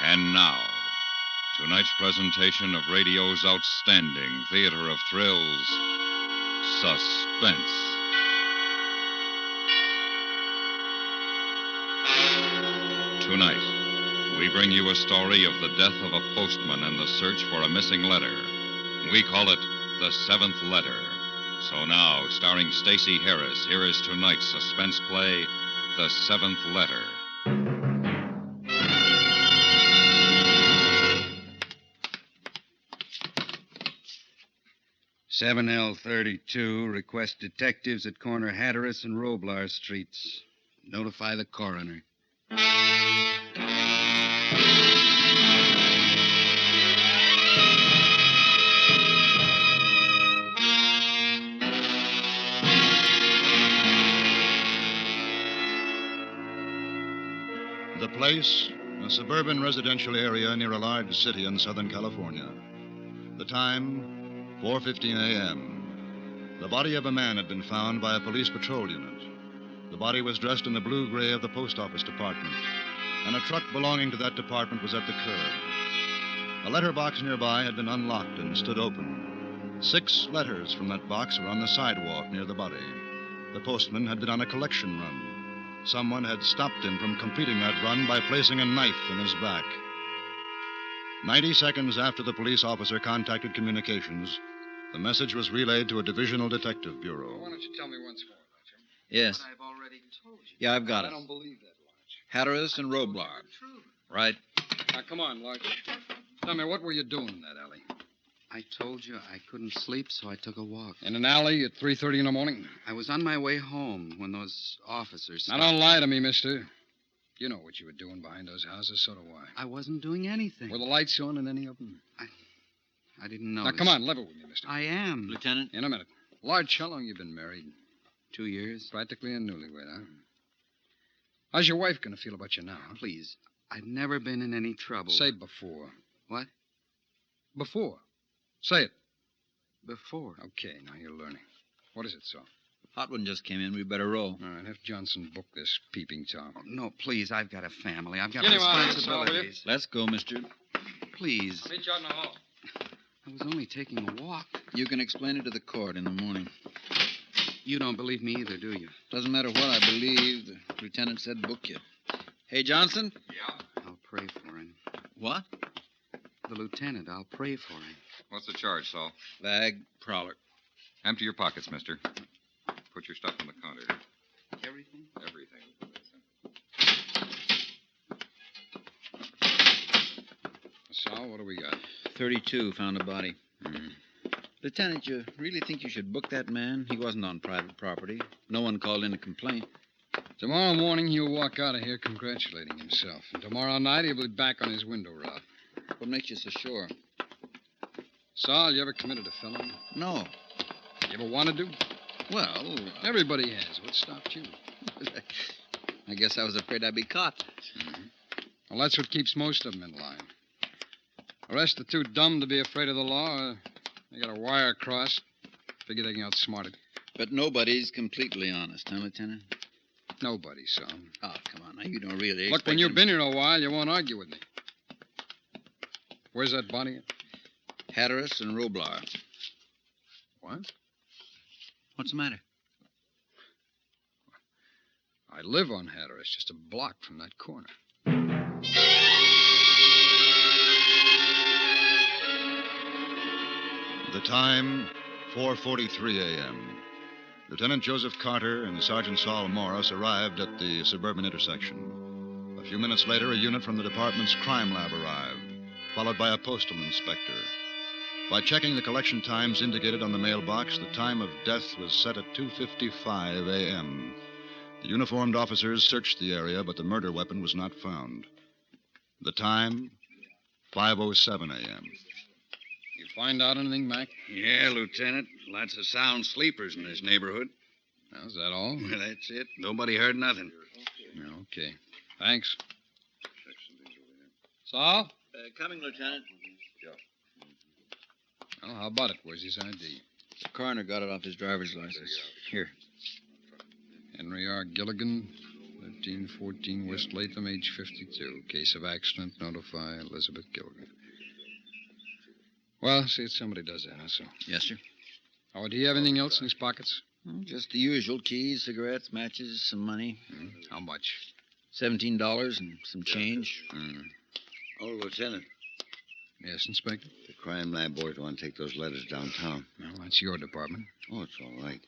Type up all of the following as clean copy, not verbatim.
And now, tonight's presentation of radio's outstanding theater of thrills, Suspense. Tonight, we bring you a story of the death of a postman and the search for a missing letter. We call it The Seventh Letter. So now, starring Stacy Harris, here is tonight's suspense play, The Seventh Letter. 7L32, request detectives at corner Hatteras and Roblar Streets. Notify the coroner. The place, a suburban residential area near a large city in Southern California. The time, 4:15 a.m. The body of a man had been found by a police patrol unit. The body was dressed in the blue-gray of the post office department, and a truck belonging to that department was at the curb. A letterbox nearby had been unlocked and stood open. 6 letters from that box were on the sidewalk near the body. The postman had been on a collection run. Someone had stopped him from completing that run by placing a knife in his back. 90 seconds after the police officer contacted communications, the message was relayed to a divisional detective bureau. Why don't you tell me once more, Lodger? Yes. But I've already told you. Yeah, I've got I it. don't believe that, Lodge. Hatteras and Roblar. Right. Now, come on, Lodge. Tell me, what were you doing in that alley? I told you I couldn't sleep, so I took a walk. In an alley at 3:30 in the morning? I was on my way home when those officers Now, stopped. don't lie to me, mister. You know what you were doing behind those houses, so do I. I wasn't doing anything. Were the lights on in any of them? I didn't know. Now, come on, level with me, mister. I am. Lieutenant? In a minute. Lodge, how long you been married? 2 years. Practically a newlywed, huh? How's your wife going to feel about you now? Huh? Please, I've never been in any trouble. Say before. What? Before. Say it. Before. Okay, now you're learning. What is it, so? Hot one just came in. We better roll. All right, have Johnson book this peeping Tom. Oh, no, please, I've got a family. I've got Get him out of here, responsibilities. Let's go, mister. Please. I'll meet you out in the hall. I was only taking a walk. You can explain it to the court in the morning. You don't believe me either, do you? Doesn't matter what I believe. The lieutenant said book you. Hey, Johnson? Yeah? I'll pray for him. What? The lieutenant, I'll pray for him. What's the charge, Saul? Bag, prowler. Empty your pockets, mister. Put your stuff on the counter. Everything? Everything. Saul, what do we got? 32 found a body. Lieutenant, you really think you should book that man? He wasn't on private property. No one called in a complaint. Tomorrow morning, he'll walk out of here congratulating himself. And tomorrow night, he'll be back on his window route. What makes you so sure? Saul, you ever committed a felony? No. You ever wanted to? Well, Everybody has. What stopped you? I guess I was afraid I'd be caught. Well, that's what keeps most of them in line. The rest are too dumb to be afraid of the law. They got a wire crossed. Figure they can outsmart it. But nobody's completely honest, huh, Lieutenant? Nobody, Saul. Oh, come on. Now, you don't really Look, expect when you've them- been here a while, you won't argue with me. Where's that body? Hatteras and Roblar. What? What's the matter? I live on Hatteras, just a block from that corner. The time, 4:43 a.m. Lieutenant Joseph Carter and Sergeant Saul Morris arrived at the suburban intersection. A few minutes later, a unit from the department's crime lab arrived, followed by a postal inspector. By checking the collection times indicated on the mailbox, the time of death was set at 2:55 a.m. The uniformed officers searched the area, but the murder weapon was not found. The time, 5:07 a.m. You find out anything, Mac? Yeah, Lieutenant. Lots of sound sleepers in this neighborhood. Is that all? That's it. Nobody heard nothing. Okay. Thanks. Saul? Coming, Lieutenant. Well, how about it? Where's his ID? The coroner got it off his driver's license. Here. Henry R. Gilligan, 1514 West Latham, age 52. Case of accident. Notify Elizabeth Gilligan. Well, see if somebody does that, huh, so. Yes, sir. Oh, do you have anything else in his pockets? Just the usual. Keys, cigarettes, matches, some money. How much? $17 and some change. Oh, Lieutenant, Yes, Inspector? the crime lab boys want to take those letters downtown. Well, that's your department. Oh, it's all right.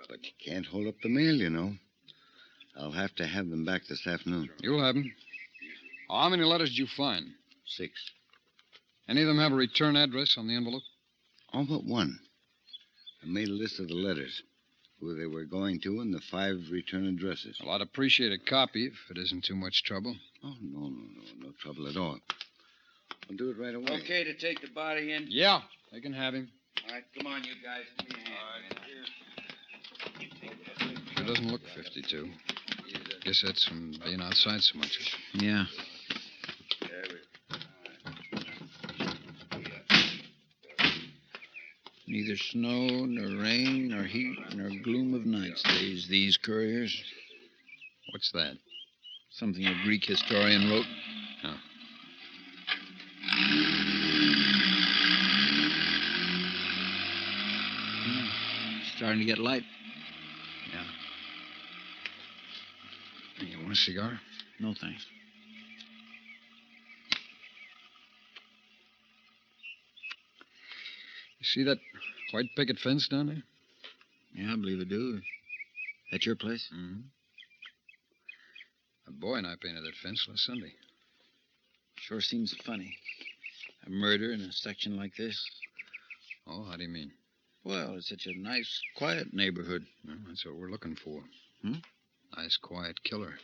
But you can't hold up the mail, you know. I'll have to have them back this afternoon. You'll have them. Oh, how many letters did you find? 6. Any of them have a return address on the envelope? All but one. I made a list of the letters, who they were going to, and the 5 return addresses. Well, I'd appreciate a copy if it isn't too much trouble. Oh, no trouble at all. I'll do it right away. Okay to take the body in? Yeah, they can have him. All right, come on, you guys. Give me a hand. Sure doesn't look 52. Guess that's from being outside so much. Yeah. Neither snow, nor rain, nor heat, nor gloom of night stays these couriers. What's that? Something a Greek historian wrote. Oh. Starting to get light. Yeah. You want a cigar? No, thanks. You see that white picket fence down there? Yeah, I believe I do. At your place? Mm-hmm. A boy and I painted that fence last Sunday. Sure seems funny. A murder in a section like this. Oh, how do you mean? Well, it's such a nice, quiet neighborhood. Well, that's what we're looking for. Hmm? Nice, quiet killer.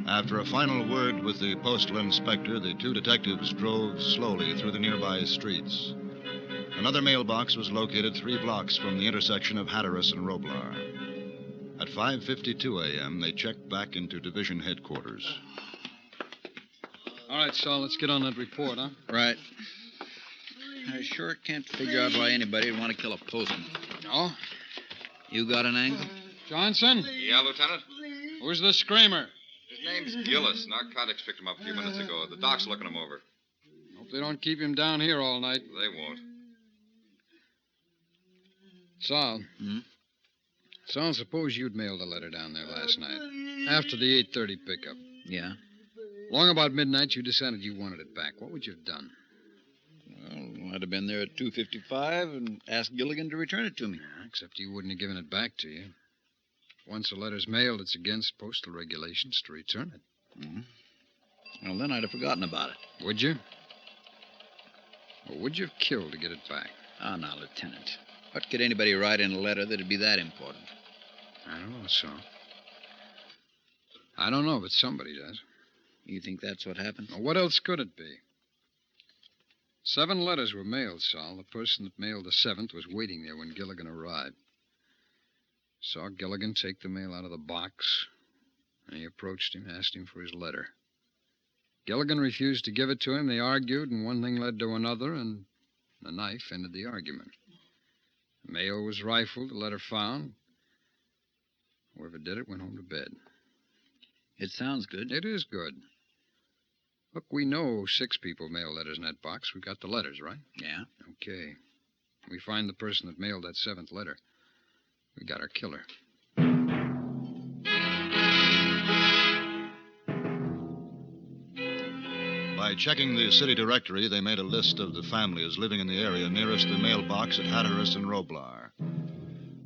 After a final word with the postal inspector, the 2 detectives drove slowly through the nearby streets. Another mailbox was located 3 blocks from the intersection of Hatteras and Roblar. At 5:52 a.m., they checked back into division headquarters. All right, Saul, let's get on that report, huh? Right. I sure can't figure out why anybody would want to kill a postman. No? You got an angle? Johnson? Yeah, Lieutenant? Who's the screamer? His name's Gillis. Narcotics picked him up a few minutes ago. The doc's looking him over. Hope they don't keep him down here all night. They won't. Saul. Hmm? Saul, suppose you'd mailed a letter down there last night, after the 8:30 pickup. Yeah. Long about midnight, you decided you wanted it back. What would you have done? Well, I'd have been there at 2:55 and asked Gilligan to return it to me. Yeah, except he wouldn't have given it back to you. Once a letter's mailed, it's against postal regulations to return it. Mm-hmm. Well, then I'd have forgotten about it. Would you? Or would you have killed to get it back? Ah, now, Lieutenant. What could anybody write in a letter that'd be that important? I don't know, Saul. I don't know, but somebody does. You think that's what happened? Now, what else could it be? 7 letters were mailed, Saul. The person that mailed the 7th was waiting there when Gilligan arrived. Saw Gilligan take the mail out of the box, and he approached him, asked him for his letter. Gilligan refused to give it to him. They argued, and one thing led to another, and the knife ended the argument. The mail was rifled, the letter found. Whoever did it went home to bed. It sounds good. It is good. Look, we know 6 people mailed letters in that box. We've got the letters, right? Yeah. Okay. We find the person that mailed that 7th letter. We got our killer. By checking the city directory, they made a list of the families living in the area nearest the mailbox at Hatteras and Roblar.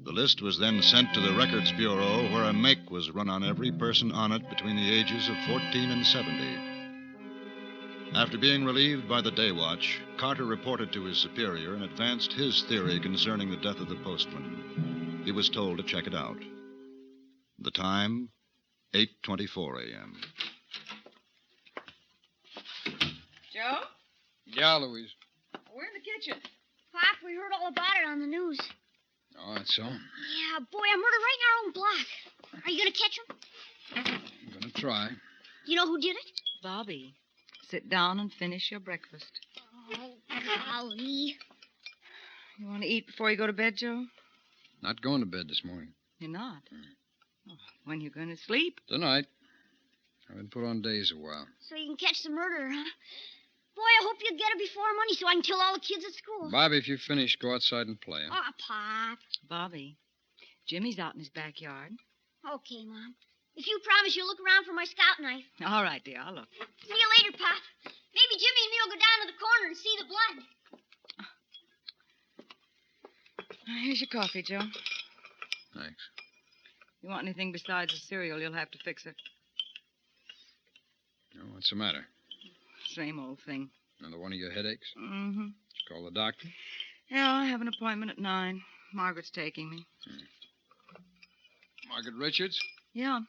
The list was then sent to the Records Bureau, where a make was run on every person on it between the ages of 14 and 70. After being relieved by the day watch, Carter reported to his superior and advanced his theory concerning the death of the postman. He was told to check it out. The time, 8:24 a.m. Joe? Yeah, Louise. We're in the kitchen. Pop, we heard all about it on the news. Oh, that's so? Yeah, boy, a murder right in our own block. Are you going to catch him? I'm going to try. You know who did it? Bobby, sit down and finish your breakfast. Oh, golly. You want to eat before you go to bed, Joe? Not going to bed this morning. You're not? Oh, when you going to sleep? Tonight. I've been put on days a while. So you can catch the murderer, huh? Boy, I hope you get it before money so I can tell all the kids at school. Bobby, if you finish, go outside and play. Huh? Oh, Pop. Bobby, Jimmy's out in his backyard. Okay, Mom. If you promise you'll look around for my scout knife. All right, dear, I'll look. See you later, Pop. Maybe Jimmy and me will go down to the corner and see the blood. Here's your coffee, Joe. Thanks. You want anything besides the cereal, you'll have to fix it. Oh, what's the matter? Same old thing. Another one of your headaches? Mm-hmm. Did you call the doctor? Yeah, I have an appointment at 9. Margaret's taking me. Margaret Richards? Yeah.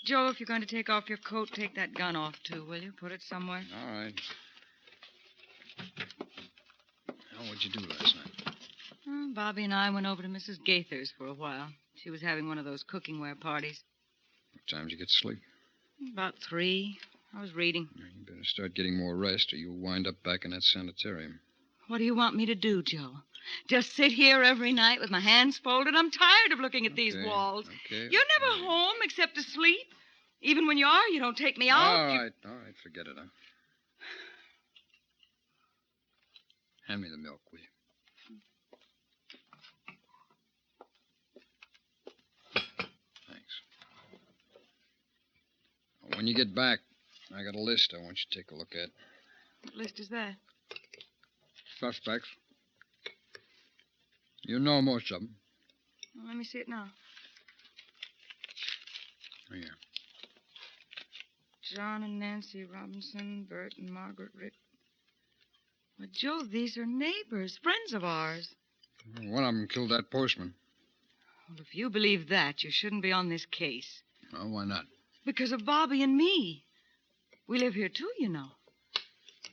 Joe, if you're going to take off your coat, take that gun off, too, will you? Put it somewhere. All right. Well, what'd you do last night? Bobby and I went over to Mrs. Gaither's for a while. She was having one of those cooking-ware parties. What time did you get to sleep? About 3. I was reading. You better start getting more rest or you'll wind up back in that sanitarium. What do you want me to do, Joe? Just sit here every night with my hands folded? I'm tired of looking at these walls. Okay. You're never home except to sleep. Even when you are, you don't take me out. All right, forget it, huh? Hand me the milk, will you? Thanks. When you get back, I got a list I want you to take a look at. What list is that? Suspects. You know most of them. Well, let me see it now. Oh, yeah. John and Nancy Robinson, Bert and Margaret Rick. Well, Joe, these are neighbors, friends of ours. One of them killed that postman. Well, if you believe that, you shouldn't be on this case. Oh, why not? Because of Bobby and me. We live here, too, you know.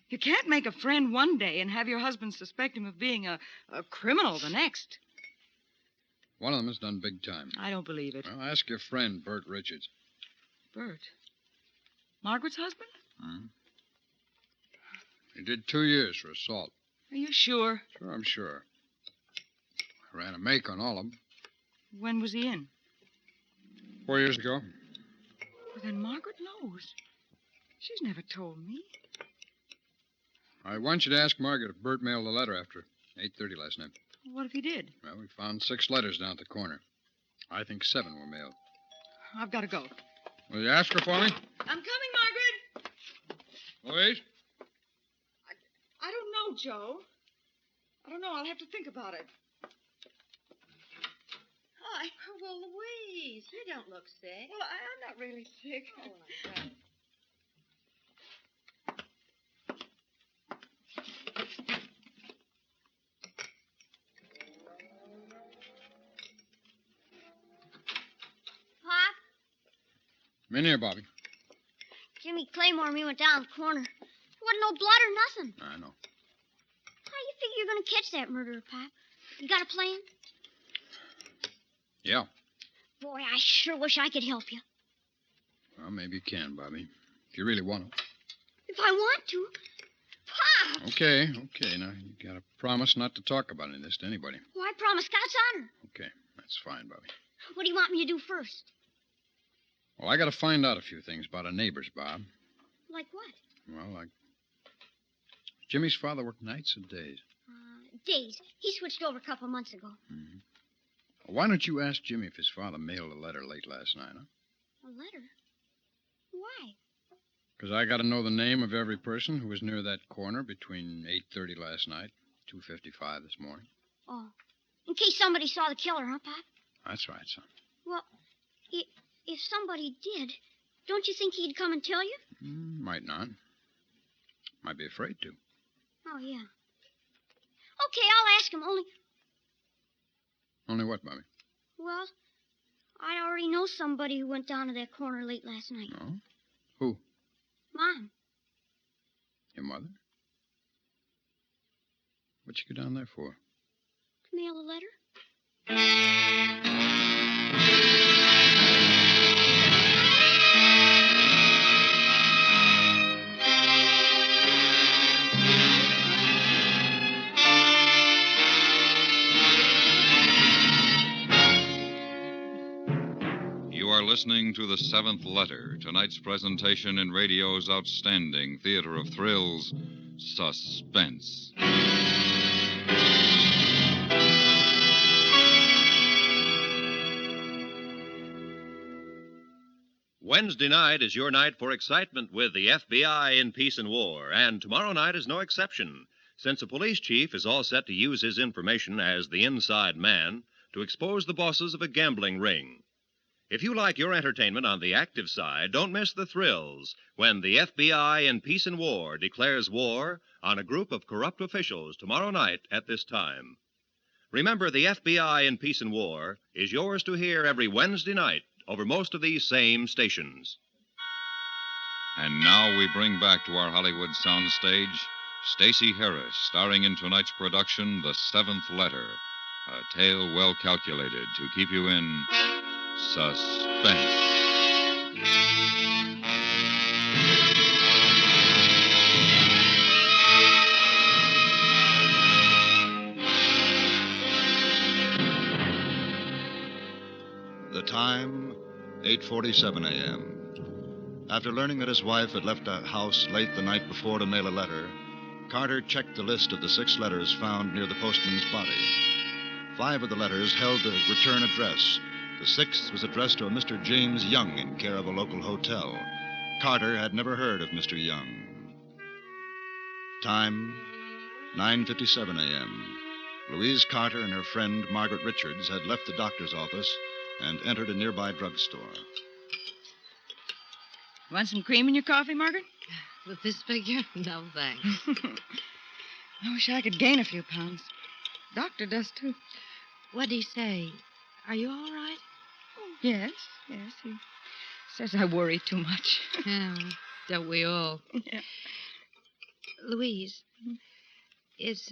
You can't make a friend one day and have your husband suspect him of being a criminal the next. One of them has done big time. I don't believe it. Well, ask your friend, Bert Richards. Bert? Margaret's husband? Hmm? He did 2 years for assault. Are you sure? Sure, I'm sure. I ran a make on all of them. When was he in? 4 years ago. Well, then Margaret knows. She's never told me. I want you to ask Margaret if Bert mailed a letter after 8:30 last night. What if he did? Well, we found 6 letters down at the corner. I think 7 were mailed. I've got to go. Will you ask her for me? I'm coming, Margaret. Louise? I don't know, Joe. I don't know. I'll have to think about it. Hi. Well, Louise, you don't look sick. Well, I'm not really sick. Oh, I'm glad. Pop, I'm in here, Bobby. Jimmy Claymore and me went down the corner. There wasn't no blood or nothing. I know. How do you figure you're going to catch that murderer, Pop? You got a plan? Yeah. Boy, I sure wish I could help you. Well, maybe you can, Bobby. If you really want to. If I want to. Pop! Okay. Now, you got to promise not to talk about any of this to anybody. Well, I promised God's honor. Okay, that's fine, Bobby. What do you want me to do first? Well, I got to find out a few things about our neighbors, Bob. Like what? Well, like... Jimmy's father worked nights and days. Days. He switched over a couple months ago. Mm-hmm. Well, why don't you ask Jimmy if his father mailed a letter late last night, huh? A letter? Why? Because I got to know the name of every person who was near that corner between 8:30 last night, 2:55 this morning. Oh. In case somebody saw the killer, huh, Pop? That's right, son. Well, if somebody did, don't you think he'd come and tell you? Might not. Might be afraid to. Oh, yeah. Okay, I'll ask him, only... Only what, Bobby? Well, I already know somebody who went down to that corner late last night. No? Who? Mom. Your mother? What'd you go down there for? To mail a letter. listening to The Seventh Letter, tonight's presentation in radio's outstanding theater of thrills, Suspense. Wednesday night is your night for excitement with the FBI in peace and war, and tomorrow night is no exception, since a police chief is all set to use his information as the inside man to expose the bosses of a gambling ring. If you like your entertainment on the active side, don't miss the thrills when the FBI in peace and war declares war on a group of corrupt officials tomorrow night at this time. Remember, the FBI in peace and war is yours to hear every Wednesday night over most of these same stations. And now we bring back to our Hollywood soundstage Stacy Harris, starring in tonight's production, The Seventh Letter, a tale well calculated to keep you in suspense. The time, 8:47 a.m. After learning that his wife had left the house late the night before to mail a letter, Carter checked the list of the 6 letters found near the postman's body. 5 of the letters held the return address. The 6th was addressed to a Mr. James Young in care of a local hotel. Carter had never heard of Mr. Young. Time, 9:57 a.m. Louise Carter and her friend, Margaret Richards, had left the doctor's office and entered a nearby drugstore. Want some cream in your coffee, Margaret? With this figure? No, thanks. I wish I could gain a few pounds. Doctor does, too. What'd he say? Are you all right? Oh, yes. He says I worry too much. Yeah, don't we all? Yeah. Louise, is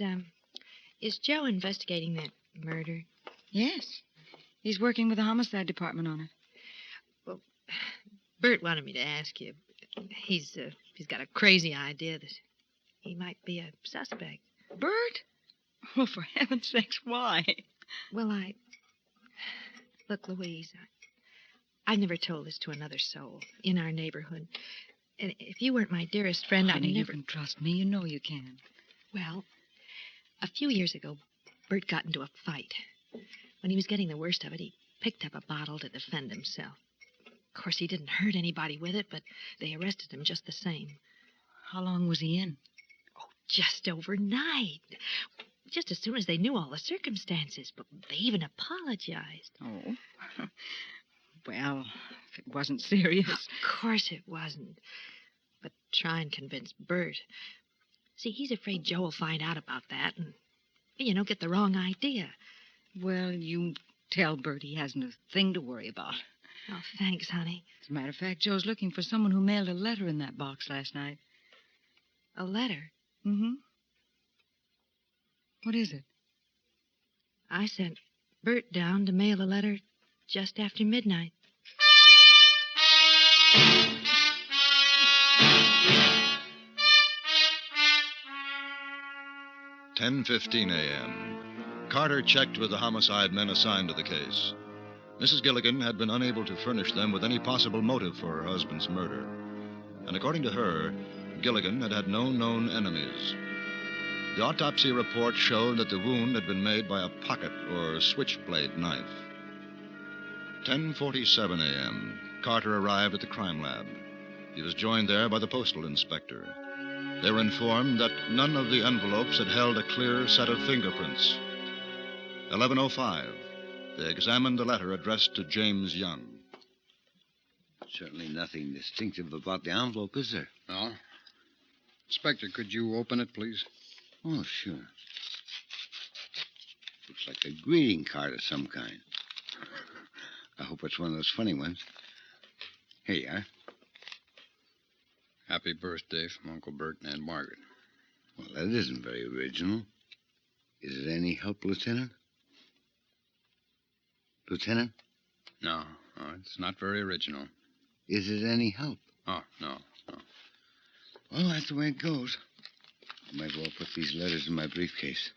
Joe investigating that murder? Yes. He's working with the homicide department on it. Well, Bert wanted me to ask you. He's got a crazy idea that he might be a suspect. Bert? Well, for heaven's sakes, why? Well, Look, Louise, I've never told this to another soul in our neighborhood. And if you weren't my dearest friend, I'd Honey, never... you can trust me. You know you can. Well, a few years ago, Bert got into a fight. When he was getting the worst of it, he picked up a bottle to defend himself. Of course, he didn't hurt anybody with it, but they arrested him just the same. How long was he in? Oh, just overnight. Just as soon as they knew all the circumstances. But they even apologized. Oh. Well, if it wasn't serious. Of course it wasn't. But try and convince Bert. See, he's afraid Joe will find out about that and, get the wrong idea. Well, you tell Bert he hasn't a thing to worry about. Oh, thanks, honey. As a matter of fact, Joe's looking for someone who mailed a letter in that box last night. A letter? Mm-hmm. What is it? I sent Bert down to mail a letter just after midnight. "10:15 a.m. Carter checked with the homicide men assigned to the case. Mrs. Gilligan had been unable to furnish them with any possible motive for her husband's murder. And according to her, Gilligan had no known enemies. The autopsy report showed that the wound had been made by a pocket or switchblade knife. 10:47 a.m. Carter arrived at the crime lab. He was joined there by the postal inspector. They were informed that none of the envelopes had held a clear set of fingerprints. 11:05. They examined the letter addressed to James Young. Certainly nothing distinctive about the envelope, is there? No. Inspector, could you open it, please? Oh, sure. Looks like a greeting card of some kind. I hope it's one of those funny ones. Here you are. Happy birthday from Uncle Bert and Aunt Margaret. Well, that isn't very original. Is it any help, Lieutenant? Lieutenant? No, it's not very original. Is it any help? Oh, no. Well, that's the way it goes. I might as well put these letters in my briefcase.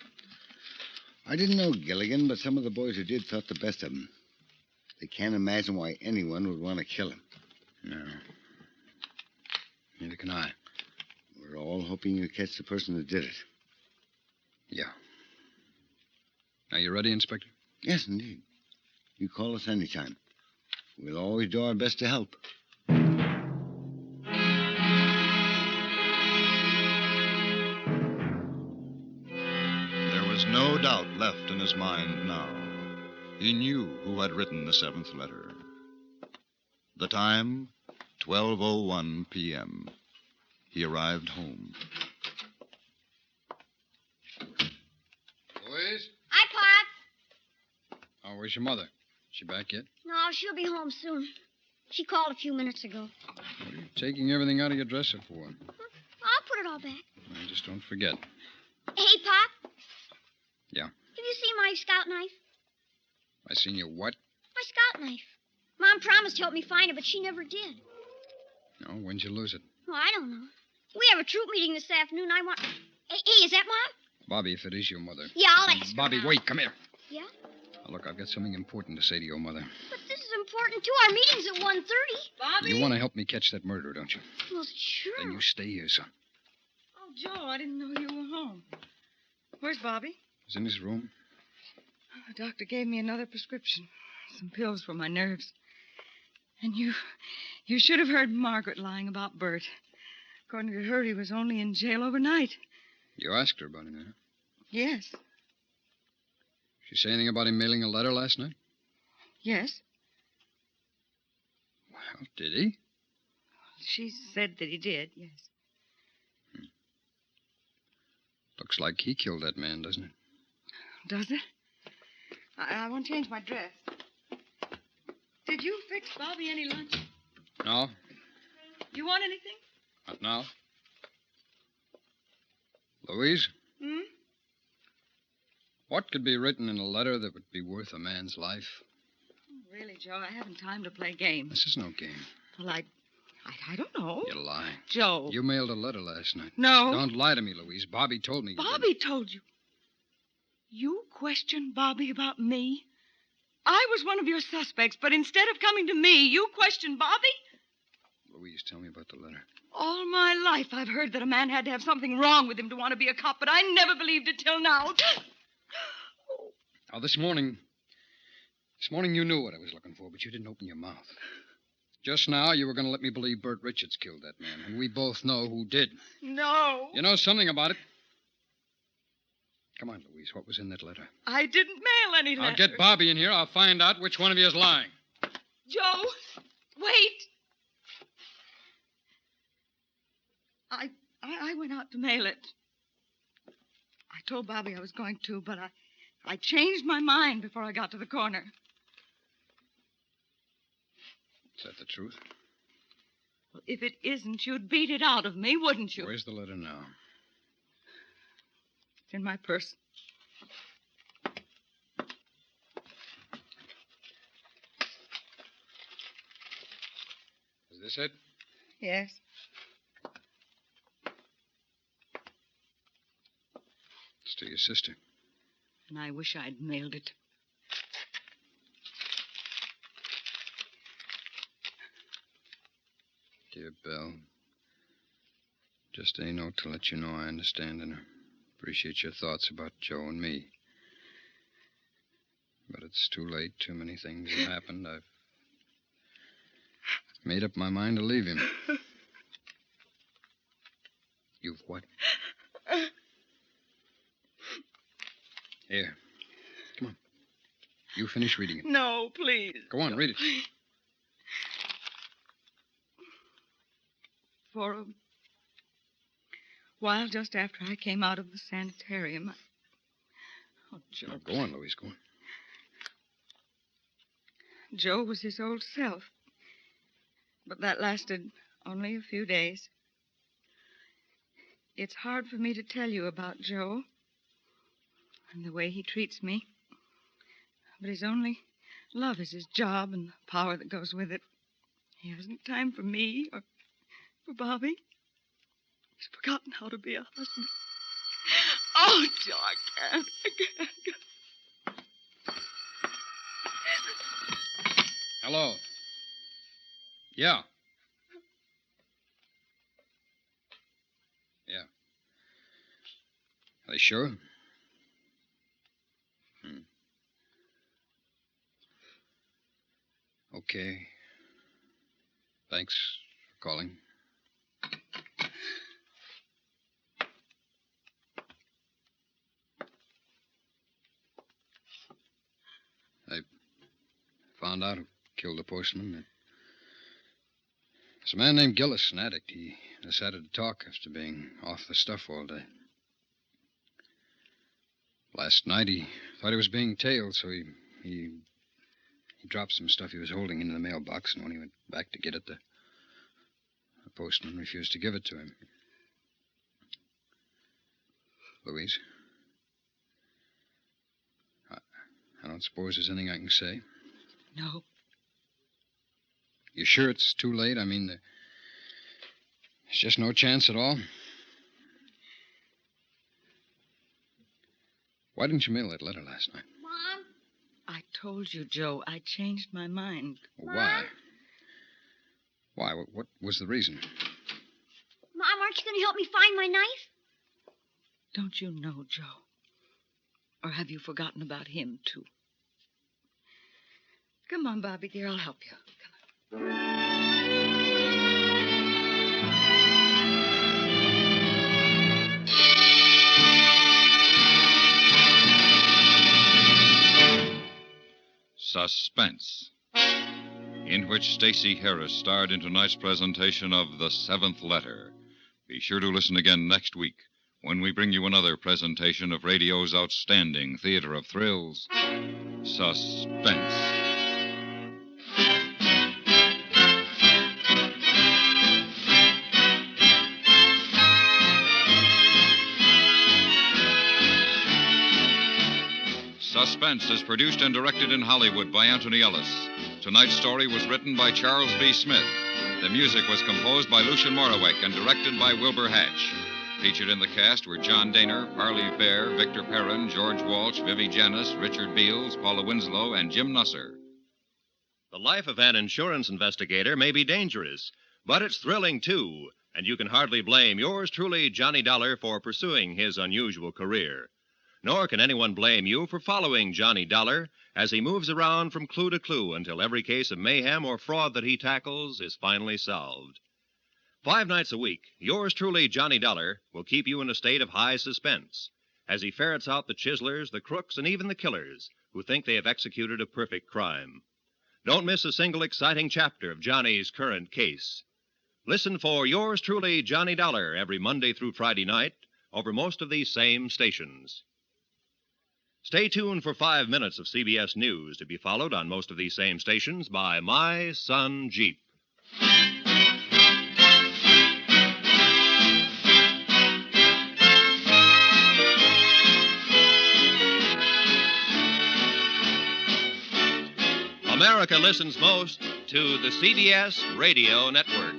I didn't know Gilligan, but some of the boys who did thought the best of him. They can't imagine why anyone would want to kill him. No. Neither can I. We're all hoping you catch the person who did it. Yeah. Are you ready, Inspector? Yes, indeed. You call us any time. We'll always do our best to help. There was no doubt left in his mind now. He knew who had written the 7th letter. The time, 12:01 p.m. He arrived home. Louise? Hi, Pop. Oh, where's your mother? She back yet? No, she'll be home soon. She called a few minutes ago. What are you taking everything out of your dresser for? I'll put it all back. Well, just don't forget. Hey, Pop. Yeah? Have you seen my scout knife? I seen you what? My scout knife. Mom promised to help me find it, but she never did. No, when'd you lose it? Well, I don't know. We have a troop meeting this afternoon. I want... Hey, is that Mom? Bobby, if it is your mother. Yeah, I'll ask her. Bobby, now. wait, come here. Yeah? Now, look, I've got something important to say to your mother. But this is important, too. Our meeting's at 1:30. Bobby? You want to help me catch that murderer, don't you? Well, sure. Then you stay here, son. Oh, Joe, I didn't know you were home. Where's Bobby? He's in his room. The doctor gave me another prescription. Some pills for my nerves. And you should have heard Margaret lying about Bert. According to her, he was only in jail overnight. You asked her about him, huh? Yes. She say anything about him mailing a letter last night? Yes. Well, did he? She said that he did, yes. Looks like he killed that man, doesn't it? Does it? I want to change my dress. Did you fix Bobby any lunch? No, You want anything? not now. Louise, Hmm? what could be written in a letter that would be worth a man's life? Really, Joe, I haven't time to play games. This is no game. Well, I don't know. You lie. Joe. You mailed a letter last night. No. Don't lie to me, Louise. Bobby told me you did. Bobby told you. You questioned Bobby about me? I was one of your suspects, but instead of coming to me, you questioned Bobby? Louise, tell me about the letter. All my life, I've heard that a man had to have something wrong with him to want to be a cop, but I never believed it till now. Now, this morning you knew what I was looking for, but you didn't open your mouth. Just now, you were going to let me believe Bert Richards killed that man, and we both know who did. No. You know something about it. Come on, Louise, what was in that letter? I didn't mail any letter. I'll get Bobby in here. I'll find out which one of you is lying. Joe, wait. I went out to mail it. I told Bobby I was going to, but I changed my mind before I got to the corner. Is that the truth? Well, if it isn't, you'd beat it out of me, wouldn't you? Where's the letter now? It's in my purse. Is this it? Yes. It's to your sister. And I wish I'd mailed it. Dear Belle, just a note to let you know I understand and appreciate your thoughts about Joe and me. But it's too late. Too many things have happened. I've made up my mind to leave him. You've what? Here. Come on. You finish reading it. No, please. Go on, read it. For a while, just after I came out of the sanitarium, Oh, Joe. Now, go on, Louise, go on. Joe was his old self. But that lasted only a few days. It's hard for me to tell you about Joe and the way he treats me. But his only love is his job and the power that goes with it. He hasn't time for me or for Bobby. He's forgotten how to be a husband. Oh, Joe, I can't. Hello. Yeah. Yeah. Are they sure? Okay. Thanks for calling. I found out who killed the postman. It's a man named Gillis, an addict. He decided to talk after being off the stuff all day. Last night he thought he was being tailed, so he dropped some stuff he was holding into the mailbox, and when he went back to get it, the postman refused to give it to him. Louise? I don't suppose there's anything I can say. No. You sure it's too late? I mean, there's just no chance at all? Why didn't you mail that letter last night? Mom? I told you, Joe, I changed my mind. Why? Why? What was the reason? Mom, aren't you going to help me find my knife? Don't you know, Joe? Or have you forgotten about him, too? Come on, Bobby, dear, I'll help you. Come on. Suspense, in which Stacy Harris starred in tonight's presentation of The Seventh Letter. Be sure to listen again next week when we bring you another presentation of radio's outstanding theater of thrills, Suspense. Suspense is produced and directed in Hollywood by Anthony Ellis. Tonight's story was written by Charles B. Smith. The music was composed by Lucian Morawick and directed by Wilbur Hatch. Featured in the cast were John Daner, Parley Bear, Victor Perrin, George Walsh, Vivi Janis, Richard Beals, Paula Winslow, and Jim Nusser. The life of an insurance investigator may be dangerous, but it's thrilling, too, and you can hardly blame yours truly, Johnny Dollar, for pursuing his unusual career. Nor can anyone blame you for following Johnny Dollar as he moves around from clue to clue until every case of mayhem or fraud that he tackles is finally solved. 5 nights a week, yours truly, Johnny Dollar, will keep you in a state of high suspense as he ferrets out the chiselers, the crooks, and even the killers who think they have executed a perfect crime. Don't miss a single exciting chapter of Johnny's current case. Listen for yours truly, Johnny Dollar, every Monday through Friday night over most of these same stations. Stay tuned for 5 minutes of CBS News to be followed on most of these same stations by My Son Jeep. America listens most to the CBS Radio Network.